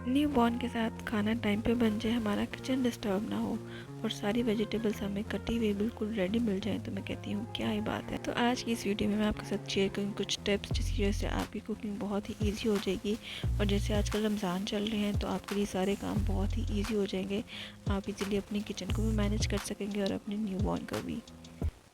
New born के साथ खाना टाइम पे बन जाए, हमारा किचन डिस्टर्ब ना हो और सारी वेजिटेबल्स हमें कटी हुई बिल्कुल रेडी मिल जाए, तो मैं कहती हूँ क्या ही बात है। तो आज की इस वीडियो में मैं आपके साथ शेयर करूँगी कुछ टिप्स जिसकी वजह से आपकी कुकिंग बहुत ही ईजी हो जाएगी। और जैसे आजकल रमज़ान चल रहे हैं तो आपके लिए सारे काम बहुत ही ईजी हो जाएंगे। आप इजीली अपनी किचन को भी मैनेज कर सकेंगे और अपने न्यू बॉर्न को भी।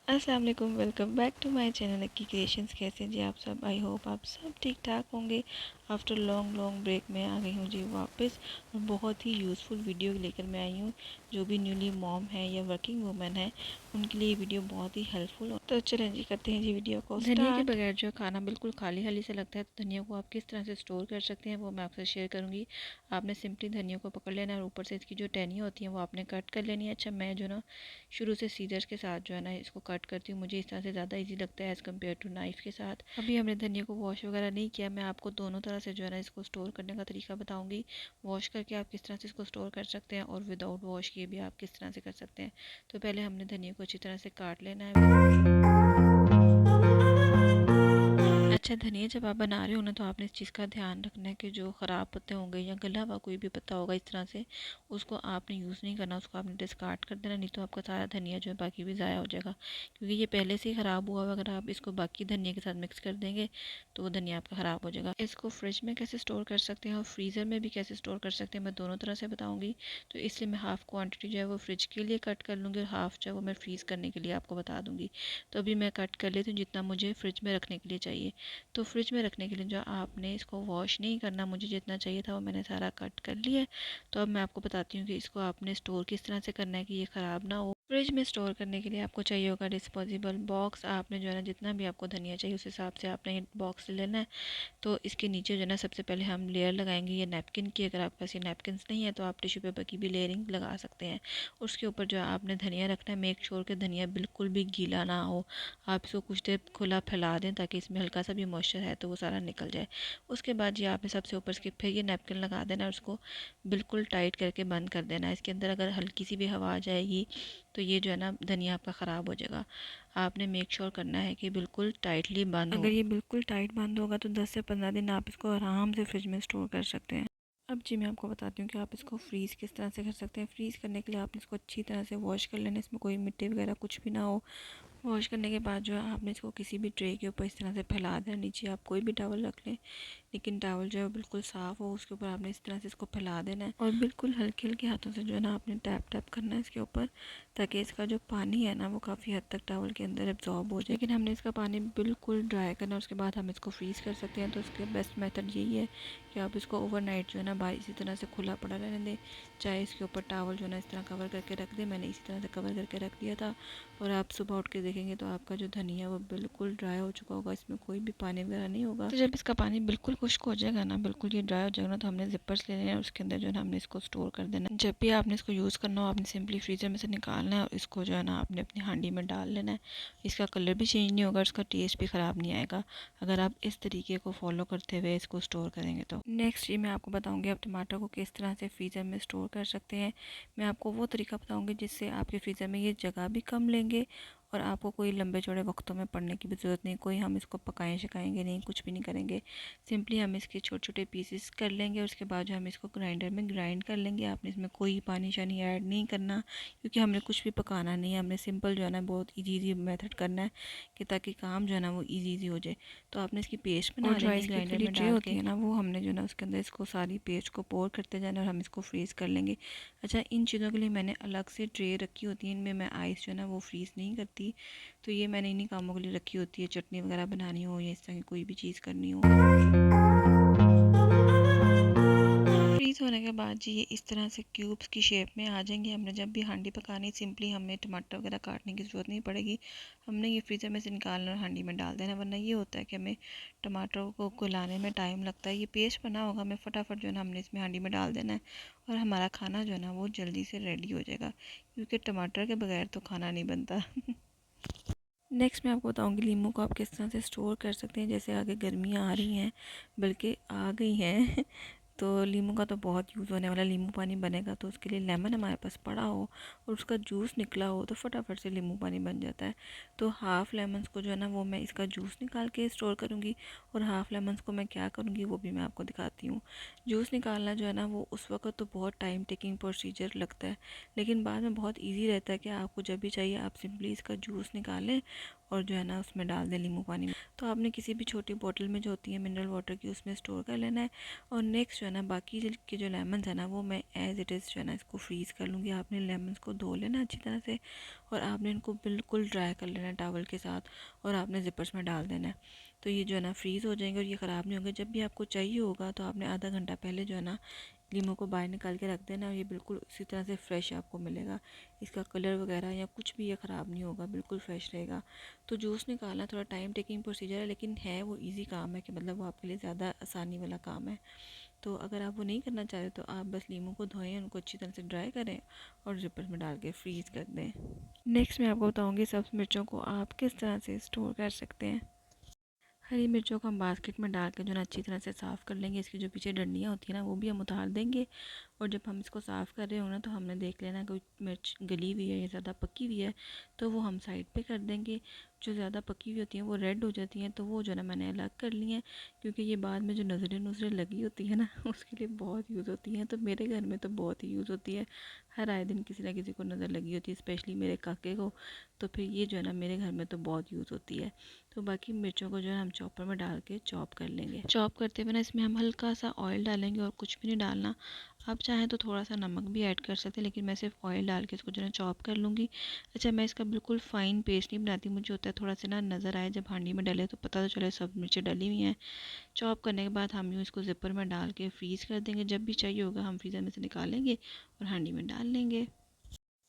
अस्सलाम वालेकुम, welcome back to my channel Lucky Creations. कैसे हैं जी आप सब? आई होप आप सब ठीक ठाक होंगे। आफ्टर लॉन्ग ब्रेक में आ गई हूँ जी वापस, और बहुत ही यूज़फुल वीडियो लेकर मैं आई हूँ। जो भी न्यूली मॉम है या वर्किंग वूमेन है उनके लिए ये वीडियो बहुत ही हेल्पफुल हो। तो चलें जी, करते हैं जी वीडियो को स्टार्ट। धनिया के बगैर जो खाना बिल्कुल खाली खाली से लगता है, तो धनिया को आप किस तरह से स्टोर कर सकते हैं वो मैं आपसे शेयर करूँगी। आपने सिंपली धनिया को पकड़ लेना है और ऊपर से इसकी जो टहनियाँ होती हैं वो आपने कट कर लेनी है। अच्छा, मैं जो ना शुरू से सीजर्स के साथ जो है ना इसको कट करती हूँ, मुझे इस तरह से ज़्यादा इजी लगता है एज़ कम्पेयर टू नाइफ़ के साथ। अभी हमने धनिया को वॉश वगैरह नहीं किया, मैं आपको दोनों तरह से जो है ना इसको स्टोर करने का तरीका बताऊँगी। वॉश करके आप किस तरह से इसको स्टोर कर सकते हैं और विदाउट वॉश किए भी आप किस तरह से कर सकते हैं। तो पहले हमने धनिया को अच्छी तरह से काट लेना है। अच्छा, धनिया जब आप बना रहे हो ना तो आपने इस चीज़ का ध्यान रखना है कि जो ख़राब पत्ते होंगे या गला हुआ कोई भी पत्ता होगा इस तरह से, उसको आपने यूज़ नहीं करना, उसको आपने डिस्कार्ड कर देना। नहीं तो आपका सारा धनिया जो है बाकी भी ज़ाया हो जाएगा, क्योंकि ये पहले से ही ख़राब हुआ हुआ। अगर आप इसको बाकी धनिया के साथ मिक्स कर देंगे तो वो धनिया आपका ख़राब हो जाएगा। इसको फ्रिज में कैसे स्टोर कर सकते हैं और फ्रीज़र में भी कैसे स्टोर कर सकते हैं, मैं दोनों तरह से बताऊँगी। तो इसलिए मैं हाफ़ क्वान्टिटी जो है वो फ्रिज के लिए कट कर लूँगी और हाफ़ जो है वो मैं फ्रीज़ करने के लिए आपको बता दूँगी। तो अभी मैं कट कर लेती हूँ जितना मुझे फ्रिज में रखने के लिए चाहिए। तो फ्रिज में रखने के लिए जो आपने इसको वॉश नहीं करना, मुझे जितना चाहिए था वो मैंने सारा कट कर लिया है। तो अब मैं आपको बताती हूँ कि इसको आपने स्टोर किस तरह से करना है कि ये ख़राब ना हो। फ्रिज में स्टोर करने के लिए आपको चाहिए होगा डिस्पोजेबल बॉक्स। आपने जो है ना जितना भी आपको धनिया चाहिए उस हिसाब से आपने ये बॉक्स लेना है। तो इसके नीचे जो है ना सबसे पहले हम लेयर लगाएंगे ये नैपकिन की। अगर आपके पास ये नैपकिन्स नहीं है तो आप टिश्यू पेपर की भी लेयरिंग लगा सकते हैं। उसके ऊपर जो है आपने धनिया रखना है। मेक श्योर कि धनिया बिल्कुल भी गीला ना हो। आप इसको कुछ देर खुला फैला दें ताकि इसमें हल्का सा भी मॉइस्चर है तो वो सारा निकल जाए। उसके बाद ये आपने सबसे ऊपर इसके फिर ये नैपकिन लगा देना और उसको बिल्कुल टाइट करके बंद कर देना है। इसके अंदर अगर हल्की सी भी हवा आ जाएगी तो ये जो है ना धनिया आपका ख़राब हो जाएगा। आपने मेक श्योर करना है कि बिल्कुल टाइटली बंद हो। अगर ये बिल्कुल टाइट बंद होगा तो 10 से 15 दिन आप इसको आराम से फ्रिज में स्टोर कर सकते हैं। अब जी मैं आपको बताती हूँ कि आप इसको फ्रीज़ किस तरह से कर सकते हैं। फ्रीज़ करने के लिए आपने इसको अच्छी तरह से वॉश कर लेना, इसमें कोई मिट्टी वगैरह कुछ भी ना हो। वॉश करने के बाद जो है आपने इसको किसी भी ट्रे के ऊपर इस तरह से फैला देना। नीचे आप कोई भी टॉवल रख लें, लेकिन टॉवल जो है बिल्कुल साफ़ हो, उसके ऊपर आपने इस तरह से इसको फैला देना है और बिल्कुल हल्के हल्के हाथों से जो है ना आपने टैप टैप करना है इसके ऊपर, ताकि इसका जो पानी है ना वो काफ़ी हद तक टॉवल के अंदर एब्जॉर्ब हो जाए। लेकिन हमने इसका पानी बिल्कुल ड्राई करना, उसके बाद हम इसको फ्रीज़ कर सकते हैं। तो उसके बेस्ट मेथड यही है कि आप इसको ओवरनाइट जो है ना बाहर इसी तरह से खुला पड़ा रहने दें। चाहे इसके ऊपर टॉवल जो है ना इस तरह कवर करके रख दें, मैंने इसी तरह से कवर करके रख दिया था। और आप सुबह उठ के देखेंगे तो आपका जो धनिया वो बिल्कुल ड्राई हो चुका होगा, इसमें कोई भी पानी वगैरह नहीं होगा। तो जब इसका पानी बिल्कुल खुश्क हो जाएगा ना, बिल्कुल ये ड्राई हो जाएगा ना, तो हमने जिपर्स ले लेना है, उसके अंदर जो है ना हमने इसको स्टोर कर देना है। जब भी आपने इसको यूज़ करना हो आपने सिंपली फ्रीज़र में से निकालना है और इसको जो है ना आपने अपनी हांडी में डाल लेना है। इसका कलर भी चेंज नहीं होगा, इसका टेस्ट भी ख़राब नहीं आएगा अगर आप इस तरीके को फॉलो करते हुए इसको स्टोर करेंगे। तो नेक्स्ट ये मैं आपको बताऊँगी आप टमाटर को किस तरह से फ्रीज़र में स्टोर कर सकते हैं। मैं आपको वो तरीका बताऊँगी जिससे आपके फ्रीज़र में ये जगह भी कम लेंगे और आपको कोई लंबे चौड़े वक्तों में पड़ने की भी ज़रूरत नहीं। कोई हम इसको पकाएं शकाएंगे नहीं, कुछ भी नहीं करेंगे। सिंपली हम इसके छोटे छोटे पीसेस कर लेंगे और उसके बाद जो हम इसको ग्राइंडर में ग्राइंड कर लेंगे। आपने इसमें कोई पानी शानी ऐड नहीं करना, क्योंकि हमने कुछ भी पकाना नहीं है। हमने सिंपल जो है ना बहुत ईजी मेथड करना है कि ताकि काम जो है ना वो ईजी हो जाए। तो आपने इसकी पेस्ट बना लेनी ग्राइंडर में डाल के है ना, वो हमने जो है ना उसके अंदर इसको सारी पेस्ट को पोर करते जाना और हम इसको फ्रीज़ कर लेंगे। अच्छा, इन चीज़ों के लिए मैंने अलग से ट्रे रखी होती है, इनमें मैं आइस जो है ना वो फ्रीज़ नहीं करती। तो ये मैंने इन्हीं कामों के लिए रखी होती है, चटनी वगैरह बनानी हो या इस तरह की कोई भी चीज़ करनी हो। फ्रीज़ होने के बाद जी ये इस तरह से क्यूब्स की शेप में आ जाएंगे। हमने जब भी हांडी पकानी सिंपली हमें टमाटर वगैरह काटने की ज़रूरत नहीं पड़ेगी। हमने ये फ्रीज़र में से निकालना और हांडी में डाल देना, वरना ये होता है कि हमें टमाटर को गलाने में टाइम लगता है। ये पेस्ट बना होगा, हमें फटाफट जो है ना हमने इसमें हांडी में डाल देना है और हमारा खाना जो है ना वो जल्दी से रेडी हो जाएगा, क्योंकि टमाटर के बगैर तो खाना नहीं बनता। नेक्स्ट मैं आपको बताऊंगी लीमू को आप किस तरह से स्टोर कर सकते हैं। जैसे आगे गर्मियाँ आ रही हैं, बल्कि आ गई हैं तो नींबू का तो बहुत यूज़ होने वाला, नींबू पानी बनेगा तो उसके लिए लेमन हमारे पास पड़ा हो और उसका जूस निकला हो तो फटाफट से नींबू पानी बन जाता है। तो हाफ़ लेमन्स को जो है ना वो मैं इसका जूस निकाल के स्टोर करूँगी, और हाफ़ लेमन्स को मैं क्या करूँगी वो भी मैं आपको दिखाती हूँ। जूस निकालना जो है ना वो उस वक्त तो बहुत टाइम टेकिंग प्रोसीजर लगता है, लेकिन बाद में बहुत ईजी रहता है कि आपको जब भी चाहिए आप सिंपली इसका जूस निकालें और जो है ना उसमें डाल दें नींबू पानी में। तो आपने किसी भी छोटी बोतल में जो होती है मिनरल वाटर की उसमें स्टोर कर लेना है। और नेक्स्ट जो है ना बाकी के जो लेमन्स है ना वो मैं एज़ इट इज़ जो है ना इसको फ्रीज़ कर लूँगी। आपने लेमन्स को धो लेना अच्छी तरह से, और आपने इनको बिल्कुल ड्राई कर लेना है टॉवल के साथ, और आपने ज़िपर्स में डाल देना है। तो ये जो है ना फ्रीज़ हो जाएंगे और ये ख़राब नहीं होंगे। जब भी आपको चाहिए होगा तो आपने आधा घंटा पहले जो है ना लीमू को बाहर निकाल के रख देना, और ये बिल्कुल उसी तरह से फ्रेश आपको मिलेगा। इसका कलर वगैरह या कुछ भी ये ख़राब नहीं होगा, बिल्कुल फ्रेश रहेगा। तो जूस निकालना थोड़ा टाइम टेकिंग प्रोसीजर है, लेकिन है वो इजी काम है कि मतलब वो आपके लिए ज़्यादा आसानी वाला काम है। तो अगर आप वो नहीं करना चाहते तो आप बस लीमू को धोएं, उनको अच्छी तरह से ड्राई करें और ज़िपर में डाल के फ्रीज़ कर दें। नेक्स्ट मैं आपको बताऊँगी सब्ज़ मिर्चों को आप किस तरह से स्टोर कर सकते हैं। हरी मिर्चों को हम बास्केट में डाल के जो है ना अच्छी तरह से साफ़ कर लेंगे। इसकी जो पीछे डंडियाँ होती है ना वो भी हम उतार देंगे, और जब हम इसको साफ़ कर रहे हो ना तो हमने देख लेना कोई मिर्च गली हुई है या ज़्यादा पकी हुई है तो वो हम साइड पे कर देंगे। जो ज़्यादा पकी हुई होती हैं वो रेड हो जाती हैं तो वो जो है ना मैंने अलग कर ली हैं, क्योंकि ये बाद में जो नज़रें नुज़रें लगी होती है ना उसके लिए बहुत यूज़ होती हैं। तो मेरे घर में तो बहुत ही यूज़ होती है, हर आए दिन किसी ना किसी को नज़र लगी होती है, स्पेशली मेरे काके को। तो फिर ये जो है ना मेरे घर में तो बहुत यूज़ होती है। तो बाकी मिर्चों को जो है हम चॉपर में डाल के चॉप कर लेंगे। चॉप करते हुए ना इसमें हम हल्का सा ऑयल डालेंगे और कुछ भी नहीं डालना। आप चाहें तो थोड़ा सा नमक भी ऐड कर सकते हैं, लेकिन मैं सिर्फ ऑयल डाल के इसको जो है चॉप कर लूँगी। अच्छा, मैं इसका बिल्कुल फ़ाइन पेस्ट नहीं बनाती, मुझे होता है थोड़ा सा ना नज़र आए जब हांडी में डले तो पता तो चले सब मिर्चें डली हुई हैं। चॉप करने के बाद हम यूँ इसको ज़िपर में डाल के फ्रीज़ कर देंगे। जब भी चाहिए होगा हम फ्रीज़र में से निकालेंगे और हांडी में डाल लेंगे।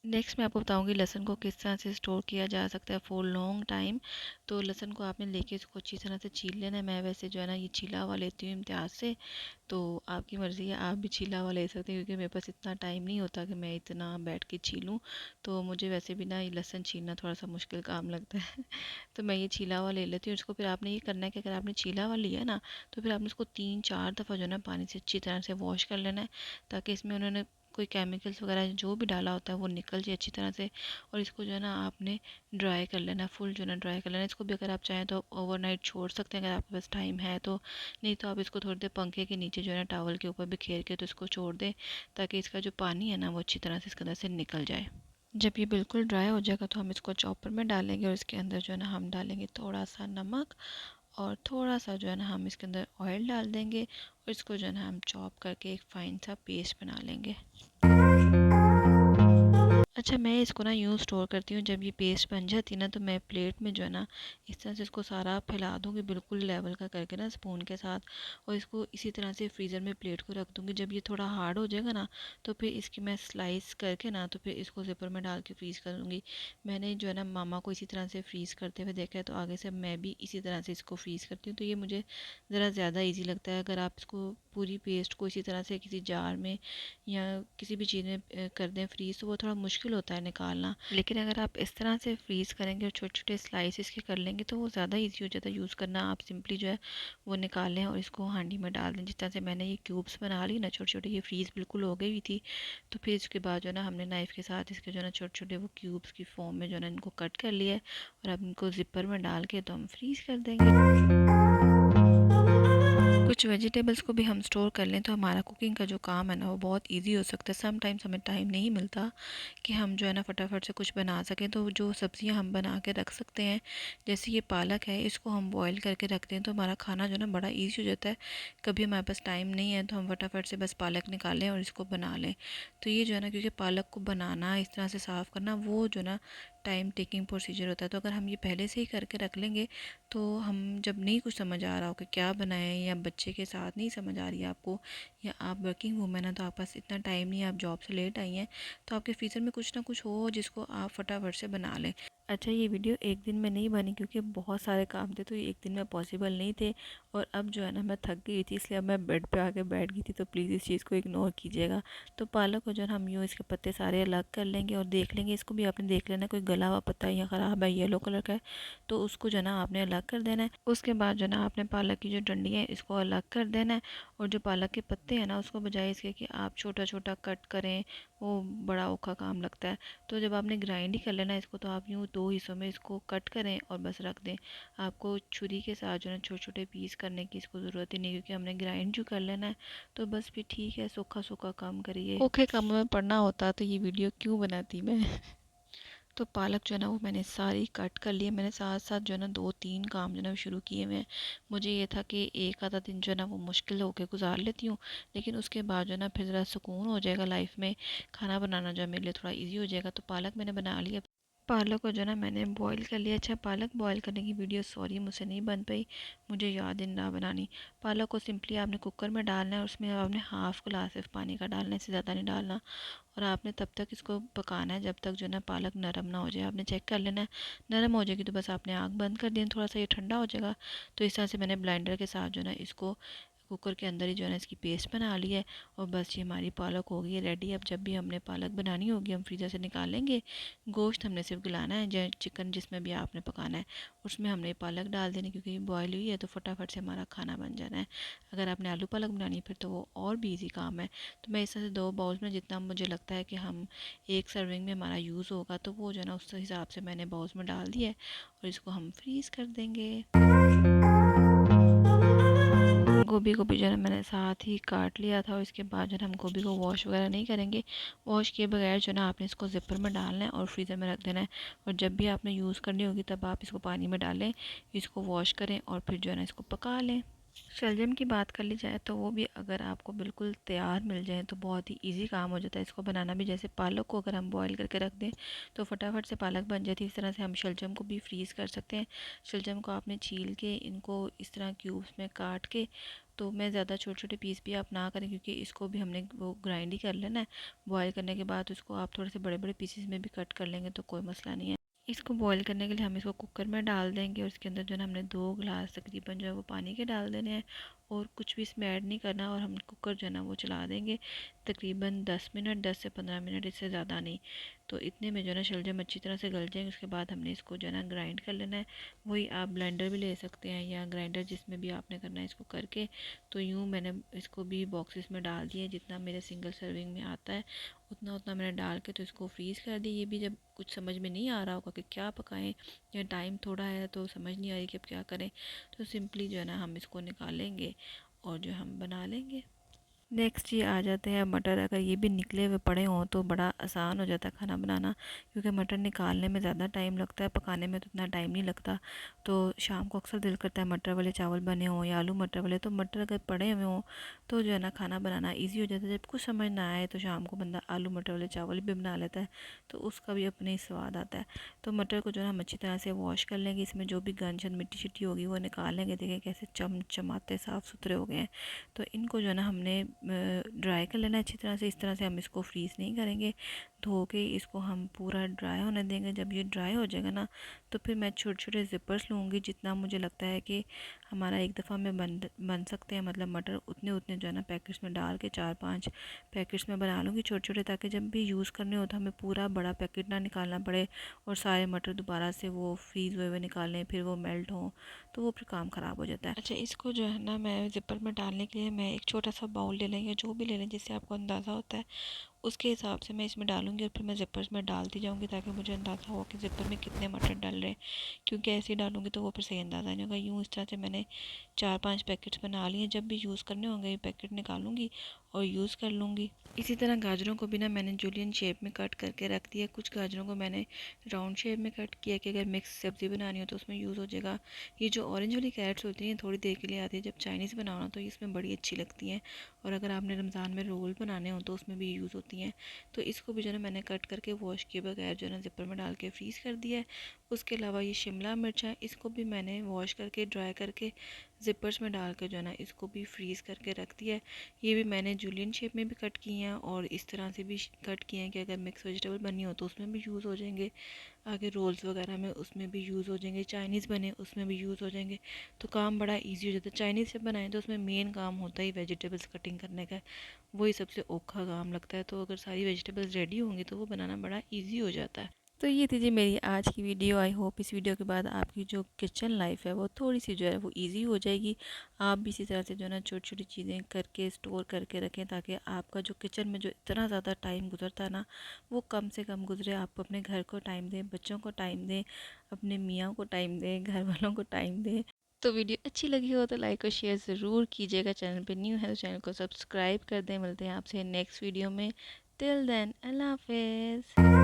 नेक्स्ट मैं आपको बताऊंगी लहसुन को किस तरह से स्टोर किया जा सकता है फॉर लॉन्ग टाइम। तो लहसुन को आपने लेके इसको अच्छी तरह से छील लेना है। मैं वैसे जो है ना ये छीला हुआ लेती हूँ इम्तियाज़ से, तो आपकी मर्ज़ी है, आप भी छीला हुआ ले सकते हैं, क्योंकि मेरे पास इतना टाइम नहीं होता कि मैं इतना बैठ के छीलूँ। तो मुझे वैसे भी ना ये लहसुन छीलना थोड़ा सा मुश्किल काम लगता है तो मैं ये छीला हुआ ले लेती हूँ इसको। फिर आपने ये करना है कि अगर आपने छीला हुआ लिया ना तो फिर आपने इसको 3-4 दफ़ा जो है ना पानी से अच्छी तरह से वॉश कर लेना है, ताकि इसमें उन्होंने कोई केमिकल्स वगैरह जो भी डाला होता है वो निकल जाए अच्छी तरह से। और इसको जो है ना आपने ड्राई कर लेना, फुल जो है ना ड्राई कर लेना। इसको भी अगर आप चाहें तो ओवरनाइट छोड़ सकते हैं अगर आपके पास टाइम है तो, नहीं तो आप इसको थोड़ी देर पंखे के नीचे जो है ना टॉवल के ऊपर बिखेर के तो इसको छोड़ दें, ताकि इसका जो पानी है ना वो अच्छी तरह से इसके अंदर से निकल जाए। जब ये बिल्कुल ड्राई हो जाएगा तो हम इसको चॉपर में डालेंगे, और इसके अंदर जो है ना हम डालेंगे थोड़ा सा नमक, और थोड़ा सा जो है ना हम इसके अंदर ऑयल डाल देंगे, और इसको जो है ना हम चॉप करके एक फ़ाइन सा पेस्ट बना लेंगे। अच्छा, मैं इसको ना यूँ स्टोर करती हूँ, जब ये पेस्ट बन जाती है ना तो मैं प्लेट में जो है ना इस तरह से इसको सारा फैला दूँगी बिल्कुल लेवल का करके ना स्पून के साथ, और इसको इसी तरह से फ्रीज़र में प्लेट को रख दूँगी। जब ये थोड़ा हार्ड हो जाएगा ना तो फिर इसकी मैं स्लाइस करके ना तो फिर इसको ज़िपर में डाल के फ्रीज़ कर दूँगी। मैंने जो है ना मामा को इसी तरह से फ्रीज़ करते हुए देखा है, तो आगे से मैं भी इसी तरह से इसको फ्रीज़ करती हूँ। तो ये मुझे ज़रा ज़्यादा ईजी लगता है। अगर आप इसको पूरी पेस्ट को इसी तरह से किसी जार में या किसी भी चीज़ में कर दें फ्रीज़, तो वो थोड़ा मुश्किल होता है निकालना। लेकिन अगर आप इस तरह से फ्रीज़ करेंगे और छोटे छोटे स्लाइसेस के कर लेंगे तो वो ज़्यादा इजी हो जाता है यूज़ करना। आप सिंपली जो है वो निकाल लें और इसको हांडी में डाल दें। जिस तरह से मैंने ये क्यूब्स बना ली ना छोटे छोटे, ये फ्रीज़ बिल्कुल हो गई हुई थी, तो फिर इसके बाद जो है ना हमने नाइफ़ के साथ इसके जो है ना छोटे छोटे वो क्यूब्स की फॉर्म में जो है ना इनको कट कर लिया है, और अब इनको ज़िपर में डाल के तो हम फ्रीज़ कर देंगे। कुछ वेजिटेबल्स को भी हम स्टोर कर लें तो हमारा कुकिंग का जो काम है ना वो बहुत इजी हो सकता है। समटाइम्स हमें टाइम नहीं मिलता कि हम जो है ना फटाफट से कुछ बना सकें, तो जो सब्ज़ियां हम बना के रख सकते हैं, जैसे ये पालक है, इसको हम बॉईल करके रखते हैं तो हमारा खाना जो है ना बड़ा ईजी हो जाता है। कभी हमारे पास टाइम नहीं है तो हम फटाफट से बस पालक निकालें और इसको बना लें। तो ये जो है ना, क्योंकि पालक को बनाना इस तरह से साफ़ करना वो जो ना टाइम टेकिंग प्रोसीजर होता है, तो अगर हम ये पहले से ही करके रख लेंगे तो हम जब नहीं कुछ समझ आ रहा हो कि क्या बनाएं, या बच्चे के साथ नहीं समझ आ रही है आपको, या आप वर्किंग वूमेन है तो आपके पास इतना टाइम नहीं है, आप जॉब से लेट आई हैं, तो आपके फ्रीज़र में कुछ ना कुछ हो जिसको आप फटाफट से बना लें। अच्छा, ये वीडियो एक दिन में नहीं बनी क्योंकि बहुत सारे काम थे, तो ये एक दिन में पॉसिबल नहीं थे। और अब जो है ना, मैं थक गई थी, इसलिए अब मैं बेड पे आके बैठ गई थी, तो प्लीज़ इस चीज़ को इग्नोर कीजिएगा। तो पालक को जो है ना, हम यूँ इसके पत्ते सारे अलग कर लेंगे और देख लेंगे, इसको भी आपने देख लेना कोई गला हुआ पत्ता या ख़राब है, येलो कलर का है, तो उसको जो है ना आपने अलग कर देना है। उसके बाद जो है ना आपने पालक की जो डंडी है इसको अलग कर देना है। और जो पालक के पत्ते हैं ना, उसको बजाय इसके कि आप छोटा छोटा कट करें, वो बड़ा औखा काम लगता है। तो जब आपने ग्राइंड ही कर लेना इसको, तो आप यूँ दो हिस्सों में इसको कट करें और बस रख दें। आपको छुरी के साथ जो है छोटे छोटे पीस करने की इसको ज़रूरत ही नहीं, क्योंकि हमने ग्राइंड जो कर लेना है। तो बस फिर ठीक है, सूखा सूखा काम करिए। ओखे कामों में पड़ना होता तो ये वीडियो क्यों बनाती मैं। तो पालक जो है ना वो मैंने सारी कट कर ली है। मैंने साथ साथ जो है ना 2-3 काम जो है ना शुरू किए हुए हैं। मुझे ये था कि एक आधा दिन जो है ना वो मुश्किल होकर गुजार लेती हूँ, लेकिन उसके बाद जो है ना फिर ज़रा सुकून हो जाएगा लाइफ में। खाना बनाना जो है मेरे लिए थोड़ा ईजी हो जाएगा। तो पालक मैंने बना लिया। पालक को जो है ना मैंने बॉईल कर लिया। अच्छा, पालक बॉईल करने की वीडियो सॉरी मुझसे नहीं बन पाई, मुझे याद ही ना बनानी। पालक को सिंपली आपने कुकर में डालना है और उसमें आपने हाफ़ गिलास सिर्फ पानी का डालना है, इससे ज़्यादा नहीं डालना। और आपने तब तक इसको पकाना है जब तक जो है ना पालक नरम ना हो जाए। आपने चेक कर लेना है, नरम हो जाएगी तो बस आपने आग बंद कर देना, थोड़ा सा ये ठंडा हो जाएगा। तो इस तरह से मैंने ब्लेंडर के साथ जो है ना इसको कुकर के अंदर ही जो है ना इसकी पेस्ट बना ली है। और बस ये हमारी पालक हो गई है रेडी। अब जब भी हमने पालक बनानी होगी हम फ्रीज़र से निकालेंगे। गोश्त हमने सिर्फ गलाना है, जो चिकन जिसमें भी आपने पकाना है उसमें हमने पालक डाल देनी, क्योंकि बॉयल हुई है तो फटाफट से हमारा खाना बन जाना है। अगर आपने आलू पालक बनानी है फिर तो वो और भी ईजी काम है। तो मैं इस तरह से 2 बाउल्स में जितना मुझे लगता है कि हम एक सर्विंग में हमारा यूज़ होगा, तो वो जो है ना उस हिसाब से मैंने बाउल्स में डाल दिया है। और इसको हम फ्रीज़ कर देंगे। गोभी को भी जो है मैंने साथ ही काट लिया था। और इसके बाद जो है हम गोभी को वॉश वगैरह नहीं करेंगे। वॉश किए बगैर जो है ना आपने इसको ज़िपर में डालना है और फ्रीज़र में रख देना है। और जब भी आपने यूज़ करनी होगी तब आप इसको पानी में डालें, इसको वॉश करें और फिर जो है ना इसको पका लें। शलजम की बात कर ली जाए तो वो भी अगर आपको बिल्कुल तैयार मिल जाए तो बहुत ही इजी काम हो जाता है इसको बनाना भी। जैसे पालक को अगर हम बॉईल करके रख दें तो फटाफट से पालक बन जाती है, इस तरह से हम शलजम को भी फ्रीज़ कर सकते हैं। शलजम को आपने छील के इनको इस तरह क्यूब्स में काट के, तो मैं ज़्यादा छोटे छोटे पीस भी आप ना करें, क्योंकि इसको भी हमने वो ग्राइंड ही कर लेना है बॉयल करने के बाद। उसको आप थोड़े से बड़े बड़े पीसेस में भी कट कर लेंगे तो कोई मसला नहीं है। इसको बॉईल करने के लिए हम इसको कुकर में डाल देंगे और इसके अंदर जो है ना हमने 2 गिलास तकरीबन जो है वो पानी के डाल देने हैं। और कुछ भी इसमें ऐड नहीं करना और हम कुकर जो है ना वो चला देंगे तकरीबन 10 मिनट, 10 से 15 मिनट, इससे ज़्यादा नहीं। तो इतने में जो है ना शलजम अच्छी तरह से गल जाएंगे। उसके बाद हमने इसको जो है ना ग्राइंड कर लेना है। वही आप ब्लेंडर भी ले सकते हैं या ग्राइंडर, जिसमें भी आपने करना है इसको करके। तो यूँ मैंने इसको भी बॉक्सेस में डाल दिया, जितना मेरे सिंगल सर्विंग में आता है उतना उतना मैंने डाल के तो इसको फ्रीज़ कर दिया। ये भी जब कुछ समझ में नहीं आ रहा होगा कि क्या पकाएं या टाइम थोड़ा है तो समझ नहीं आ रही कि अब क्या करें, तो सिंपली जो है ना हम इसको निकालेंगे और जो हम बना लेंगे। नेक्स्ट ये आ जाते हैं मटर। अगर ये भी निकले हुए पड़े हों तो बड़ा आसान हो जाता है खाना बनाना, क्योंकि मटर निकालने में ज़्यादा टाइम लगता है, पकाने में तो इतना टाइम नहीं लगता। तो शाम को अक्सर दिल करता है मटर वाले चावल बने हों या आलू मटर वाले, तो मटर अगर पड़े हुए हों तो जो है ना खाना बनाना ईजी हो जाता है। जब कुछ समझ ना आए तो शाम को बंदा आलू मटर वाले चावल भी बना लेता है, तो उसका भी अपने ही स्वाद आता है। तो मटर को जो है हम अच्छी तरह से वॉश कर लेंगे, इसमें जो भी गंज मिट्टी शिट्टी होगी वो निकाल लेंगे। देखें कैसे चमचमाते साफ़ सुथरे हो गए हैं। तो इनको जो है ना हमने ड्राई कर लेना अच्छी तरह से। इस तरह से हम इसको फ्रीज़ नहीं करेंगे, धो के इसको हम पूरा ड्राई होने देंगे। जब ये ड्राई हो जाएगा ना तो फिर मैं छोटे छोटे ज़िपर्स लूँगी, जितना मुझे लगता है कि हमारा एक दफ़ा में बन सकते हैं, मतलब मटर उतने उतने जो है ना पैकेट्स में डाल के 4-5 पैकेट्स में बना लूँगी छोटे छोटे, ताकि जब भी यूज़ करने हो तो हमें पूरा बड़ा पैकेट ना निकालना पड़े और सारे मटर दोबारा से वो फ्रीज़ हुए हुए निकालें फिर वो मेल्ट हों, तो वो फिर काम ख़राब हो जाता है। अच्छा, इसको जो है ना मैं ज़िपर में डालने के लिए मैं एक छोटा सा बाउल ले लें या जो भी ले लें जिससे आपको अंदाज़ा होता है, उसके हिसाब से मैं इसमें डालूँगी और फिर मैं ज़िपर्स में डालती जाऊँगी, ताकि मुझे अंदाज़ा हो कि ज़िपर में कितने मटर डल रहे हैं। क्योंकि ऐसे ही डालूँगी तो वो फिर सही अंदाज़ा नहीं होगा। यूँ इस तरह से मैंने 4-5 पैकेट्स बना लिए हैं। जब भी यूज़ करने होंगे ये पैकेट निकालूँगी और यूज़ कर लूँगी। इसी तरह गाजरों को भी ना मैंने जूलियन शेप में कट करके रख दिया। कुछ गाजरों को मैंने राउंड शेप में कट किया कि अगर मिक्स सब्ज़ी बनानी हो तो उसमें यूज़ हो जाएगा। ये जो ऑरेंज वाली कैरेट्स होती हैं थोड़ी देर के लिए आती है, जब चाइनीज़ बनाओ ना तो इसमें बड़ी अच्छी लगती हैं। और अगर आपने रमज़ान में रोल बनाने हो तो उसमें भी यूज़ होती हैं। तो इसको भी जो है ना मैंने कट करके वॉश किए बगैर जो है ना ज़िपर में डाल के फ्रीज़ कर दिया है। उसके अलावा ये शिमला मिर्च है, इसको भी मैंने वॉश करके ड्राई करके ज़िपर्स में डाल कर जो है ना इसको भी फ्रीज़ करके रख दिया है। ये भी मैंने जूलियन शेप में भी कट किए हैं और इस तरह से भी कट किए हैं कि अगर मिक्स वेजिटेबल बनी हो तो उसमें भी यूज़ हो जाएंगे, आगे रोल्स वगैरह में उसमें भी यूज़ हो जाएंगे, चाइनीज़ बने उसमें भी यूज़ हो जाएंगे। तो काम बड़ा ईजी हो जाता है। चाइनीज़ जब बनाएं तो उसमें मेन काम होता ही वेजिटेबल्स कटिंग करने का, वही सबसे औखा काम लगता है। तो अगर सारी वेजिटेबल्स रेडी होंगी तो वो बनाना बड़ा ईजी हो जाता है। तो ये थी जी मेरी आज की वीडियो। आई होप इस वीडियो के बाद आपकी जो किचन लाइफ है वो थोड़ी सी जो है वो इजी हो जाएगी। आप भी इसी तरह से जो है ना छोटी छोटी चीज़ें करके स्टोर करके रखें, ताकि आपका जो किचन में जो इतना ज़्यादा टाइम गुजरता है ना वो कम से कम गुजरे। आप अपने घर को टाइम दें, बच्चों को टाइम दें, अपने मियाँ को टाइम दें, घर वालों को टाइम दें। तो वीडियो अच्छी लगी हो तो लाइक और शेयर ज़रूर कीजिएगा। चैनल पे न्यू है तो चैनल को सब्सक्राइब कर दें। मिलते हैं आपसे नेक्स्ट वीडियो में। टिल देन अल्लाह हाफिज़।